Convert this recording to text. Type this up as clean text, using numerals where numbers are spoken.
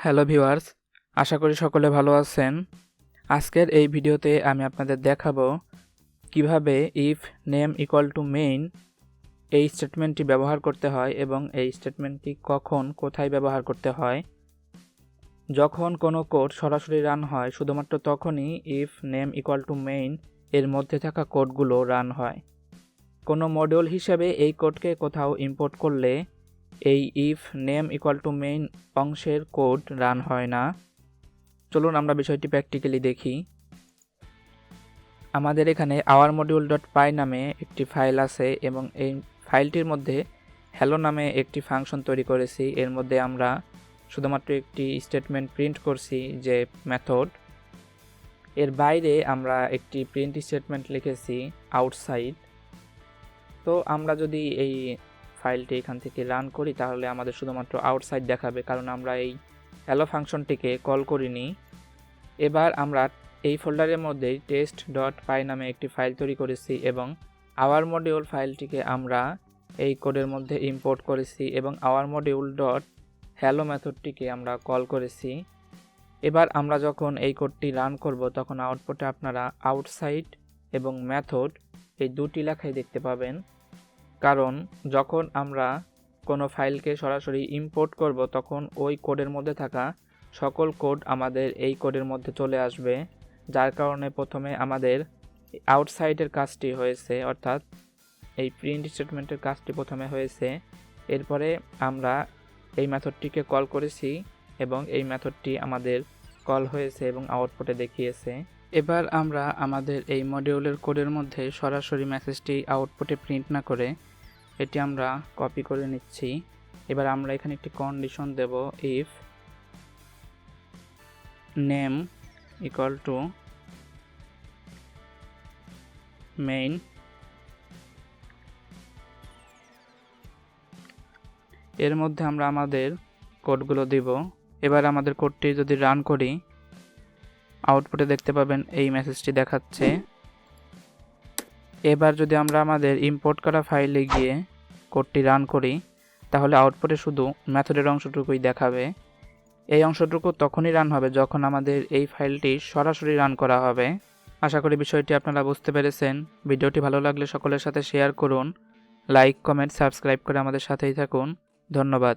Hello viewers, আশা করি সকলে ভালো আছেন। আজকের এই ভিডিওতে আমি আপনাদের দেখাবো কিভাবে if name equal to main এই স্টেটমেন্টটি ব্যবহার করতে হয় এবং এই স্টেটমেন্টটি কখন কোথায় ব্যবহার করতে হয়। যখন কোনো কোড সরাসরি রান হয় শুধুমাত্র তখনই if name equal to main এর মধ্যে থাকা কোডগুলো রান হয়। কোনো মডিউল হিসেবে এই কোডকে কোথাও ইম্পোর্ট করলে এই if name equal to main অংশের কোড রান হয় না। চলুন আমরা বিষয়টি প্র্যাকটিক্যালি দেখি। আমাদের এখানে আওয়ার মডিউল ডট পাই নামে একটি ফাইল আছে এবং এই ফাইলটির মধ্যে হ্যালো নামে একটি ফাংশন তৈরি করেছি। এর মধ্যে আমরা শুধুমাত্র একটি স্টেটমেন্ট প্রিন্ট করছি যে মেথড। এর বাইরে আমরা একটি প্রিন্ট স্টেটমেন্ট লিখেছি আউটসাইড। তো আমরা যদি এই ফাইলটি এখান থেকে রান করি তাহলে আমাদের শুধুমাত্র আউটসাইড দেখাবে, কারণ আমরা এই হ্যালো ফাংশনটিকে কল করিনি। এবার আমরা এই ফোল্ডারের মধ্যে টেস্ট ডট পাই নামে একটি ফাইল তৈরি করেছি এবং আওয়ার মডিউল ফাইলটিকে আমরা এই কোডের মধ্যে ইম্পোর্ট করেছি এবং আওয়ার মডিউল ডট হ্যালো মেথডটিকে আমরা কল করেছি। এবার আমরা যখন এই কোডটি রান করব তখন আউটপুটে আপনারা আউটসাইড এবং মেথড এই দুটি লেখাই দেখতে পাবেন, কারণ যখন আমরা কোনো ফাইলকে সরাসরি ইম্পোর্ট করব তখন ওই কোডের মধ্যে থাকা সকল কোড আমাদের এই কোডের মধ্যে চলে আসবে, যার কারণে প্রথমে আমাদের আউটসাইডের কাজটি হয়েছে, অর্থাৎ এই প্রিন্ট স্টেটমেন্টের কাজটি প্রথমে হয়েছে। এরপরে আমরা এই মেথডটিকে কল করেছি এবং এই মেথডটি আমাদের কল হয়েছে এবং আউটপুটে দেখিয়েছে। এবার আমরা আমাদের এই মডিউলের কোডের মধ্যে সরাসরি মেসেজটি আউটপুটে প্রিন্ট না করে এটি আমরা কপি করে নিচ্ছি। এবার আমরা এখানে একটি কন্ডিশন দেব, if name equal to main. এর মধ্যে আমরা আমাদের কোডগুলো দিব। এবার আমাদের কোডটি যদি রান করি আউটপুটে দেখতে পাবেন এই মেসেজটি দেখাচ্ছে। এবার যদি আমরা আমাদের ইম্পোর্ট করা ফাইলে গিয়ে কোডটি রান করি তাহলে আউটপুটে শুধু মেথডের অংশটুকুই দেখাবে। এই অংশটুকু তখনই রান হবে যখন আমাদের এই ফাইলটি সরাসরি রান করা হবে। আশা করি বিষয়টি আপনারা বুঝতে পেরেছেন। ভিডিওটি ভালো লাগলে সকলের সাথে শেয়ার করুন, লাইক, কমেন্ট, সাবস্ক্রাইব করে আমাদের সাথেই থাকুন। ধন্যবাদ।